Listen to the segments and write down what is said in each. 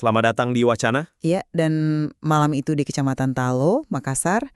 Selamat datang di Wacana. Iya, dan malam itu di Kecamatan Talo, Makassar,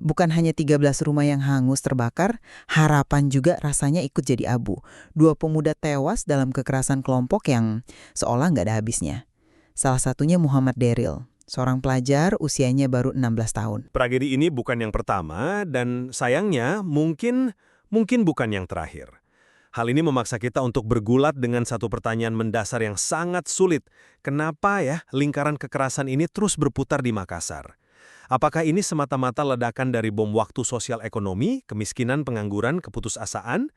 bukan hanya 13 rumah yang hangus terbakar, harapan juga rasanya ikut jadi abu. Dua pemuda tewas dalam kekerasan kelompok yang seolah nggak ada habisnya. Salah satunya Muhammad Deril, seorang pelajar usianya baru 16 tahun. Tragedi ini bukan yang pertama dan sayangnya mungkin bukan yang terakhir. Hal ini memaksa kita untuk bergulat dengan satu pertanyaan mendasar yang sangat sulit. Kenapa ya lingkaran kekerasan ini terus berputar di Makassar? Apakah ini semata-mata ledakan dari bom waktu sosial ekonomi, kemiskinan, pengangguran, keputusasaan?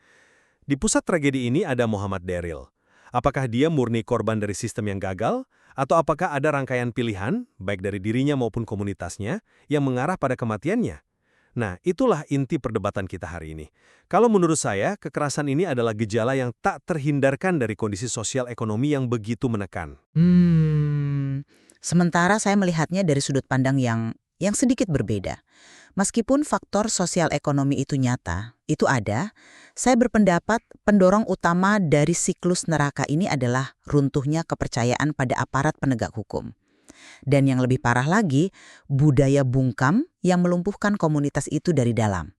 Di pusat tragedi ini ada Muhammad Deril. Apakah dia murni korban dari sistem yang gagal? Atau apakah ada rangkaian pilihan, baik dari dirinya maupun komunitasnya, yang mengarah pada kematiannya? Nah, itulah inti perdebatan kita hari ini. Kalau menurut saya, kekerasan ini adalah gejala yang tak terhindarkan dari kondisi sosial ekonomi yang begitu menekan. Sementara saya melihatnya dari sudut pandang yang sedikit berbeda. Meskipun faktor sosial ekonomi itu nyata, itu ada, saya berpendapat pendorong utama dari siklus neraka ini adalah runtuhnya kepercayaan pada aparat penegak hukum. Dan yang lebih parah lagi, budaya bungkam yang melumpuhkan komunitas itu dari dalam.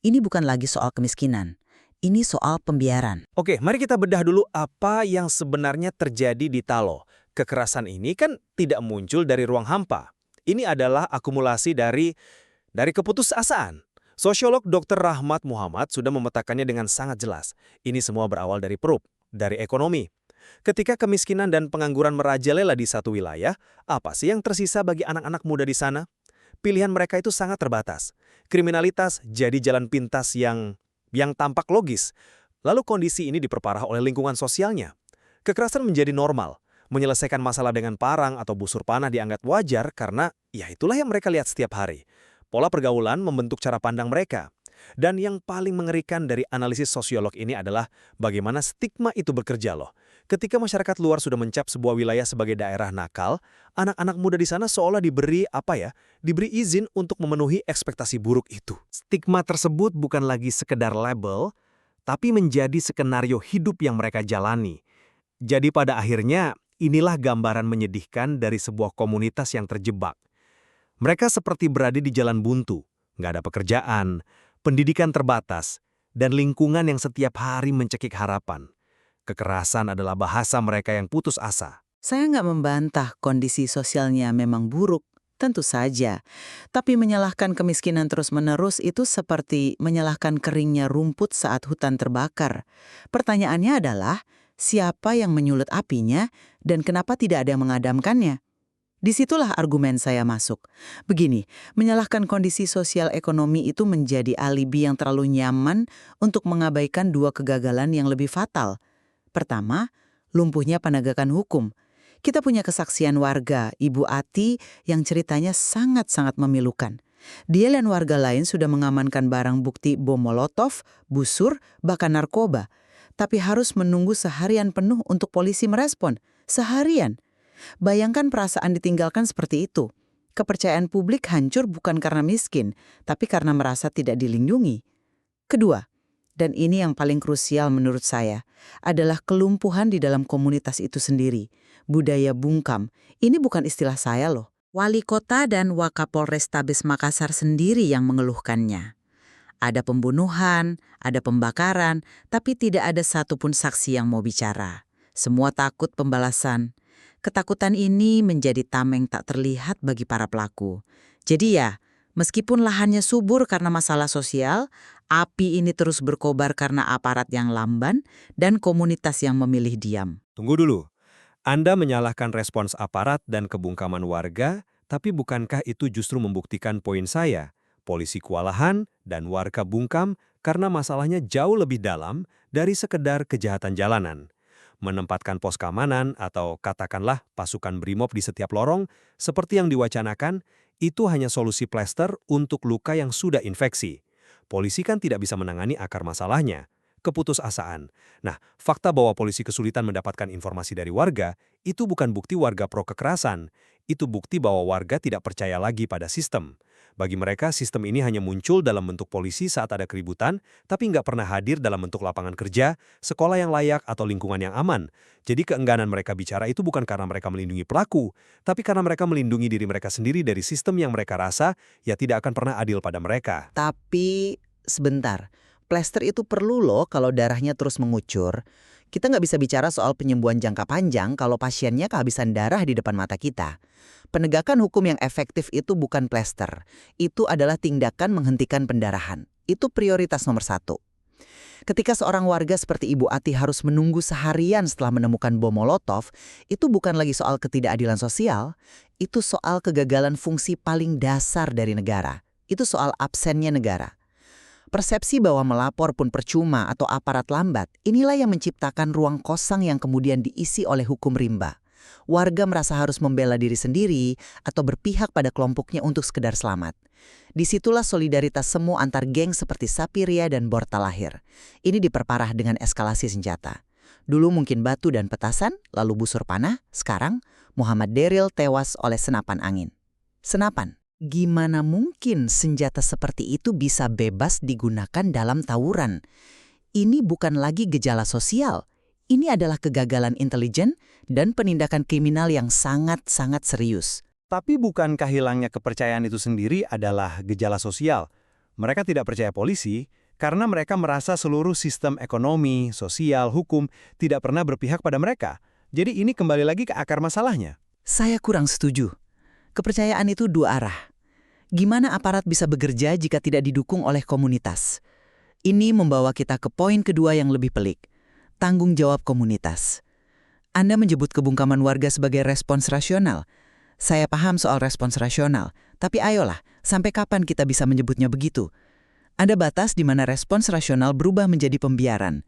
Ini bukan lagi soal kemiskinan, ini soal pembiaran. Oke, mari kita bedah dulu apa yang sebenarnya terjadi di Talo. Kekerasan ini kan tidak muncul dari ruang hampa. Ini adalah akumulasi dari keputusasaan. Sosiolog Dr. Rahmat Muhammad sudah memetakannya dengan sangat jelas. Ini semua berawal dari perut, dari ekonomi. Ketika kemiskinan dan pengangguran merajalela di satu wilayah, apa sih yang tersisa bagi anak-anak muda di sana? Pilihan mereka itu sangat terbatas. Kriminalitas jadi jalan pintas yang tampak logis. Lalu kondisi ini diperparah oleh lingkungan sosialnya. Kekerasan menjadi normal. Menyelesaikan masalah dengan parang atau busur panah dianggap wajar karena ya itulah yang mereka lihat setiap hari. Pola pergaulan membentuk cara pandang mereka. Dan yang paling mengerikan dari analisis sosiolog ini adalah bagaimana stigma itu bekerja loh. Ketika masyarakat luar sudah mencap sebuah wilayah sebagai daerah nakal, anak-anak muda di sana seolah diberi izin untuk memenuhi ekspektasi buruk itu. Stigma tersebut bukan lagi sekedar label, tapi menjadi skenario hidup yang mereka jalani. Jadi pada akhirnya, inilah gambaran menyedihkan dari sebuah komunitas yang terjebak. Mereka seperti berada di jalan buntu, nggak ada pekerjaan, pendidikan terbatas, dan lingkungan yang setiap hari mencekik harapan. Kekerasan adalah bahasa mereka yang putus asa. Saya nggak membantah kondisi sosialnya memang buruk, tentu saja. Tapi menyalahkan kemiskinan terus-menerus itu seperti menyalahkan keringnya rumput saat hutan terbakar. Pertanyaannya adalah, siapa yang menyulut apinya dan kenapa tidak ada yang mengadamkannya? Disitulah argumen saya masuk. Begini, menyalahkan kondisi sosial ekonomi itu menjadi alibi yang terlalu nyaman untuk mengabaikan dua kegagalan yang lebih fatal. Pertama, lumpuhnya penegakan hukum. Kita punya kesaksian warga, Ibu Ati, yang ceritanya sangat-sangat memilukan. Dia dan warga lain sudah mengamankan barang bukti bom molotov, busur, bahkan narkoba. Tapi harus menunggu seharian penuh untuk polisi merespon. Seharian. Bayangkan perasaan ditinggalkan seperti itu. Kepercayaan publik hancur bukan karena miskin, tapi karena merasa tidak dilindungi. Kedua, dan ini yang paling krusial menurut saya, adalah kelumpuhan di dalam komunitas itu sendiri. Budaya bungkam, ini bukan istilah saya loh. Wali kota dan Wakapolrestabes Makassar sendiri yang mengeluhkannya. Ada pembunuhan, ada pembakaran, tapi tidak ada satupun saksi yang mau bicara. Semua takut pembalasan. Ketakutan ini menjadi tameng tak terlihat bagi para pelaku. Jadi ya, meskipun lahannya subur karena masalah sosial, api ini terus berkobar karena aparat yang lamban dan komunitas yang memilih diam. Tunggu dulu. Anda menyalahkan respons aparat dan kebungkaman warga, tapi bukankah itu justru membuktikan poin saya? Polisi kewalahan dan warga bungkam karena masalahnya jauh lebih dalam dari sekedar kejahatan jalanan. Menempatkan pos keamanan atau katakanlah pasukan BRIMOB di setiap lorong, seperti yang diwacanakan, itu hanya solusi plester untuk luka yang sudah infeksi. Polisi kan tidak bisa menangani akar masalahnya, keputusasaan. Nah, fakta bahwa polisi kesulitan mendapatkan informasi dari warga, itu bukan bukti warga pro kekerasan. Itu bukti bahwa warga tidak percaya lagi pada sistem. Bagi mereka, sistem ini hanya muncul dalam bentuk polisi saat ada keributan, tapi nggak pernah hadir dalam bentuk lapangan kerja, sekolah yang layak, atau lingkungan yang aman. Jadi keengganan mereka bicara itu bukan karena mereka melindungi pelaku, tapi karena mereka melindungi diri mereka sendiri dari sistem yang mereka rasa ya tidak akan pernah adil pada mereka. Tapi sebentar, plester itu perlu loh kalau darahnya terus mengucur. Kita nggak bisa bicara soal penyembuhan jangka panjang kalau pasiennya kehabisan darah di depan mata kita. Penegakan hukum yang efektif itu bukan plester. Itu adalah tindakan menghentikan pendarahan. Itu prioritas nomor 1. Ketika seorang warga seperti Ibu Ati harus menunggu seharian setelah menemukan bom Molotov, itu bukan lagi soal ketidakadilan sosial, itu soal kegagalan fungsi paling dasar dari negara. Itu soal absennya negara. Persepsi bahwa melapor pun percuma atau aparat lambat, inilah yang menciptakan ruang kosong yang kemudian diisi oleh hukum rimba. Warga merasa harus membela diri sendiri atau berpihak pada kelompoknya untuk sekedar selamat. Disitulah solidaritas semu antar geng seperti Sapiria dan Borta lahir. Ini diperparah dengan eskalasi senjata. Dulu mungkin batu dan petasan, lalu busur panah, sekarang Muhammad Daryl tewas oleh senapan angin. Senapan. Gimana mungkin senjata seperti itu bisa bebas digunakan dalam tawuran? Ini bukan lagi gejala sosial. Ini adalah kegagalan intelijen dan penindakan kriminal yang sangat-sangat serius. Tapi bukankah hilangnya kepercayaan itu sendiri adalah gejala sosial? Mereka tidak percaya polisi karena mereka merasa seluruh sistem ekonomi, sosial, hukum tidak pernah berpihak pada mereka. Jadi ini kembali lagi ke akar masalahnya. Saya kurang setuju. Kepercayaan itu dua arah. Gimana aparat bisa bekerja jika tidak didukung oleh komunitas? Ini membawa kita ke poin kedua yang lebih pelik. Tanggung jawab komunitas. Anda menyebut kebungkaman warga sebagai respons rasional. Saya paham soal respons rasional, tapi ayolah, sampai kapan kita bisa menyebutnya begitu? Ada batas di mana respons rasional berubah menjadi pembiaran.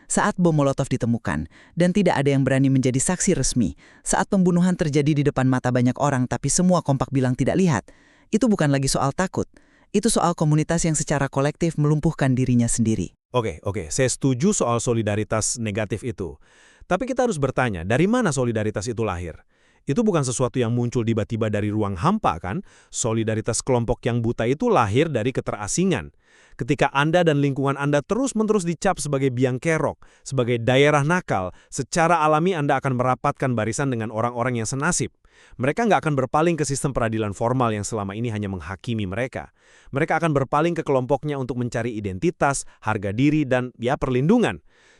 Saat bom Molotov ditemukan, dan tidak ada yang berani menjadi saksi resmi, saat pembunuhan terjadi di depan mata banyak orang tapi semua kompak bilang tidak lihat, itu bukan lagi soal takut. Itu soal komunitas yang secara kolektif melumpuhkan dirinya sendiri. Oke, saya setuju soal solidaritas negatif itu. Tapi kita harus bertanya, dari mana solidaritas itu lahir? Itu bukan sesuatu yang muncul tiba-tiba dari ruang hampa kan? Solidaritas kelompok yang buta itu lahir dari keterasingan. Ketika Anda dan lingkungan Anda terus-menerus dicap sebagai biang kerok, sebagai daerah nakal, secara alami Anda akan merapatkan barisan dengan orang-orang yang senasib. Mereka nggak akan berpaling ke sistem peradilan formal yang selama ini hanya menghakimi mereka. Mereka akan berpaling ke kelompoknya untuk mencari identitas, harga diri, dan perlindungan.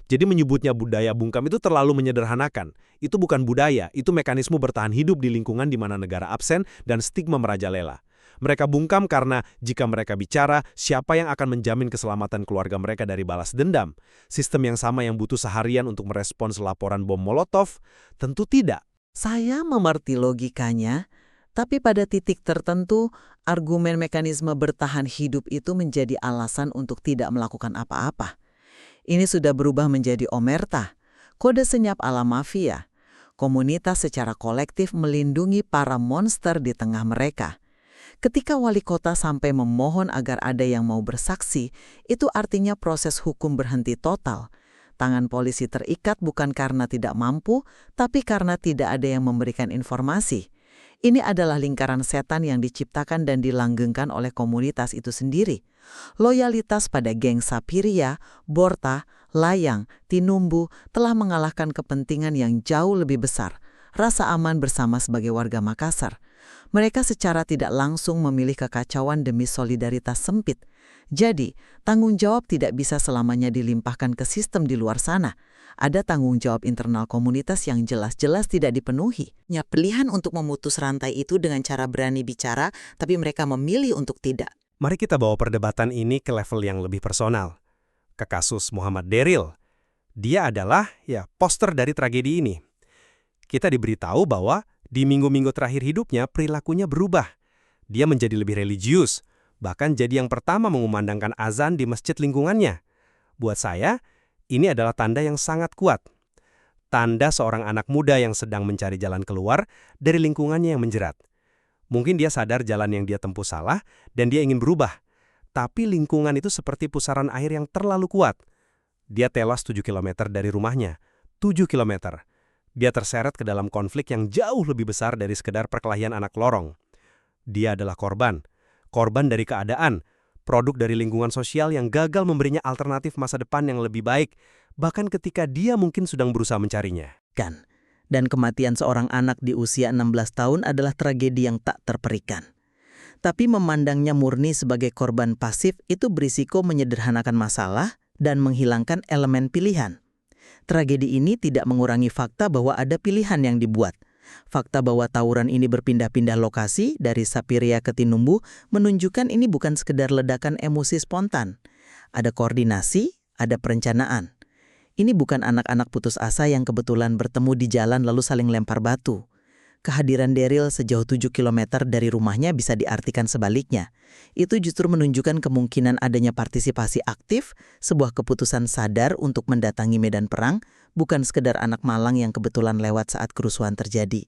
Jadi menyebutnya budaya bungkam itu terlalu menyederhanakan. Itu bukan budaya, itu mekanisme bertahan hidup di lingkungan di mana negara absen dan stigma merajalela. Mereka bungkam karena jika mereka bicara, siapa yang akan menjamin keselamatan keluarga mereka dari balas dendam? Sistem yang sama yang butuh seharian untuk merespons laporan bom Molotov? Tentu tidak. Saya mengerti logikanya, tapi pada titik tertentu, argumen mekanisme bertahan hidup itu menjadi alasan untuk tidak melakukan apa-apa. Ini sudah berubah menjadi omerta, kode senyap ala mafia. Komunitas secara kolektif melindungi para monster di tengah mereka. Ketika wali kota sampai memohon agar ada yang mau bersaksi, itu artinya proses hukum berhenti total. Tangan polisi terikat bukan karena tidak mampu, tapi karena tidak ada yang memberikan informasi. Ini adalah lingkaran setan yang diciptakan dan dilanggengkan oleh komunitas itu sendiri. Loyalitas pada geng Sapiria, Borta, Layang, Tinumbu telah mengalahkan kepentingan yang jauh lebih besar, rasa aman bersama sebagai warga Makassar. Mereka secara tidak langsung memilih kekacauan demi solidaritas sempit. Jadi, tanggung jawab tidak bisa selamanya dilimpahkan ke sistem di luar sana. Ada tanggung jawab internal komunitas yang jelas-jelas tidak dipenuhi. Pilihan untuk memutus rantai itu dengan cara berani bicara, tapi mereka memilih untuk tidak. Mari kita bawa perdebatan ini ke level yang lebih personal. Ke kasus Muhammad Daryl. Dia adalah poster dari tragedi ini. Kita diberitahu bahwa di minggu-minggu terakhir hidupnya perilakunya berubah. Dia menjadi lebih religius, bahkan jadi yang pertama mengumandangkan azan di masjid lingkungannya. Buat saya, ini adalah tanda yang sangat kuat. Tanda seorang anak muda yang sedang mencari jalan keluar dari lingkungannya yang menjerat. Mungkin dia sadar jalan yang dia tempuh salah dan dia ingin berubah. Tapi lingkungan itu seperti pusaran air yang terlalu kuat. Dia tewas 7 km dari rumahnya. 7 km. Dia terseret ke dalam konflik yang jauh lebih besar dari sekedar perkelahian anak lorong. Dia adalah korban. korban dari keadaan, produk dari lingkungan sosial yang gagal memberinya alternatif masa depan yang lebih baik, bahkan ketika dia mungkin sedang berusaha mencarinya. Dan kematian seorang anak di usia 16 tahun adalah tragedi yang tak terperikan. Tapi memandangnya murni sebagai korban pasif itu berisiko menyederhanakan masalah dan menghilangkan elemen pilihan. Tragedi ini tidak mengurangi fakta bahwa ada pilihan yang dibuat. Fakta bahwa tawuran ini berpindah-pindah lokasi dari Sapiria ke Tinumbu menunjukkan ini bukan sekedar ledakan emosi spontan. Ada koordinasi, ada perencanaan. Ini bukan anak-anak putus asa yang kebetulan bertemu di jalan lalu saling lempar batu. Kehadiran Daryl sejauh 7 km dari rumahnya bisa diartikan sebaliknya. Itu justru menunjukkan kemungkinan adanya partisipasi aktif, sebuah keputusan sadar untuk mendatangi medan perang, bukan sekedar anak malang yang kebetulan lewat saat kerusuhan terjadi.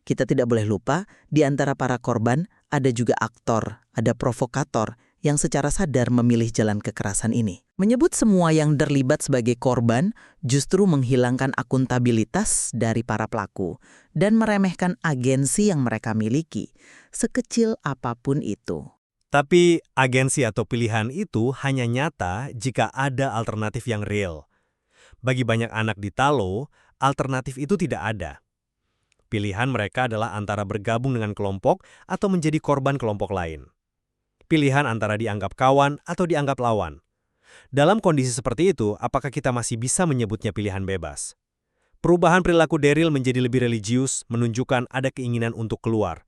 Kita tidak boleh lupa, di antara para korban ada juga aktor, ada provokator yang secara sadar memilih jalan kekerasan ini. Menyebut semua yang terlibat sebagai korban justru menghilangkan akuntabilitas dari para pelaku dan meremehkan agensi yang mereka miliki, sekecil apapun itu. Tapi agensi atau pilihan itu hanya nyata jika ada alternatif yang real. Bagi banyak anak di Talo, alternatif itu tidak ada. Pilihan mereka adalah antara bergabung dengan kelompok atau menjadi korban kelompok lain. Pilihan antara dianggap kawan atau dianggap lawan. Dalam kondisi seperti itu, apakah kita masih bisa menyebutnya pilihan bebas? Perubahan perilaku Daryl menjadi lebih religius menunjukkan ada keinginan untuk keluar.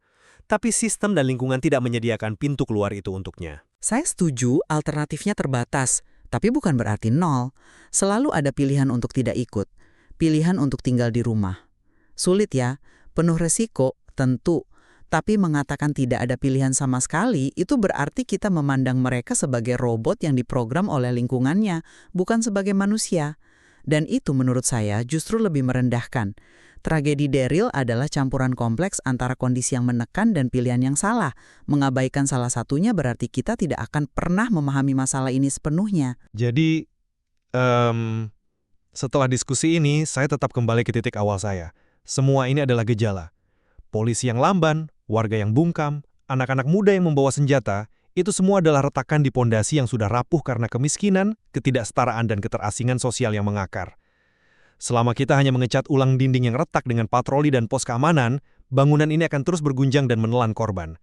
Tapi sistem dan lingkungan tidak menyediakan pintu keluar itu untuknya. Saya setuju alternatifnya terbatas, tapi bukan berarti nol. Selalu ada pilihan untuk tidak ikut, pilihan untuk tinggal di rumah. Sulit ya, penuh resiko, tentu. Tapi mengatakan tidak ada pilihan sama sekali, itu berarti kita memandang mereka sebagai robot yang diprogram oleh lingkungannya, bukan sebagai manusia. Dan itu menurut saya justru lebih merendahkan. Tragedi Daryl adalah campuran kompleks antara kondisi yang menekan dan pilihan yang salah. Mengabaikan salah satunya berarti kita tidak akan pernah memahami masalah ini sepenuhnya. Jadi, setelah diskusi ini, saya tetap kembali ke titik awal saya. Semua ini adalah gejala. Polisi yang lamban, warga yang bungkam, anak-anak muda yang membawa senjata, itu semua adalah retakan di pondasi yang sudah rapuh karena kemiskinan, ketidaksetaraan dan keterasingan sosial yang mengakar. Selama kita hanya mengecat ulang dinding yang retak dengan patroli dan pos keamanan, bangunan ini akan terus bergunjang dan menelan korban.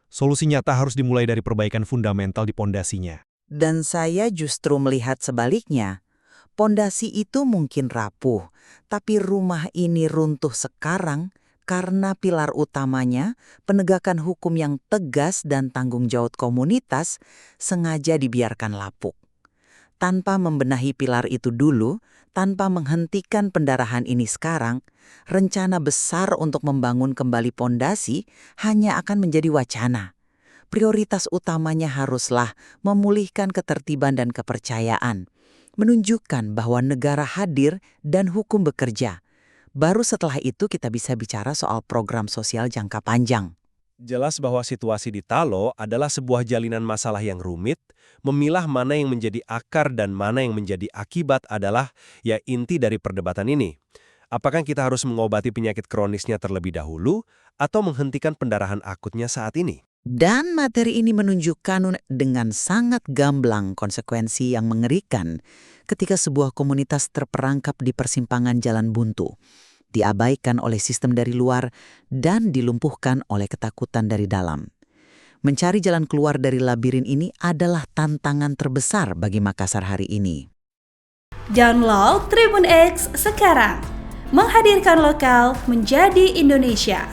Solusi nyata harus dimulai dari perbaikan fundamental di pondasinya. Dan saya justru melihat sebaliknya. Pondasi itu mungkin rapuh, tapi rumah ini runtuh sekarang karena pilar utamanya, penegakan hukum yang tegas dan tanggung jawab komunitas, sengaja dibiarkan lapuk. Tanpa membenahi pilar itu dulu, tanpa menghentikan pendarahan ini sekarang, rencana besar untuk membangun kembali pondasi hanya akan menjadi wacana. Prioritas utamanya haruslah memulihkan ketertiban dan kepercayaan, menunjukkan bahwa negara hadir dan hukum bekerja. Baru setelah itu kita bisa bicara soal program sosial jangka panjang. Jelas bahwa situasi di Talo adalah sebuah jalinan masalah yang rumit. Memilah mana yang menjadi akar dan mana yang menjadi akibat adalah ya inti dari perdebatan ini. Apakah kita harus mengobati penyakit kronisnya terlebih dahulu atau menghentikan pendarahan akutnya saat ini? Dan materi ini menunjukkan dengan sangat gamblang konsekuensi yang mengerikan ketika sebuah komunitas terperangkap di persimpangan jalan buntu, diabaikan oleh sistem dari luar dan dilumpuhkan oleh ketakutan dari dalam. Mencari jalan keluar dari labirin ini adalah tantangan terbesar bagi Makassar hari ini. Download Tribun X sekarang, menghadirkan lokal menjadi Indonesia.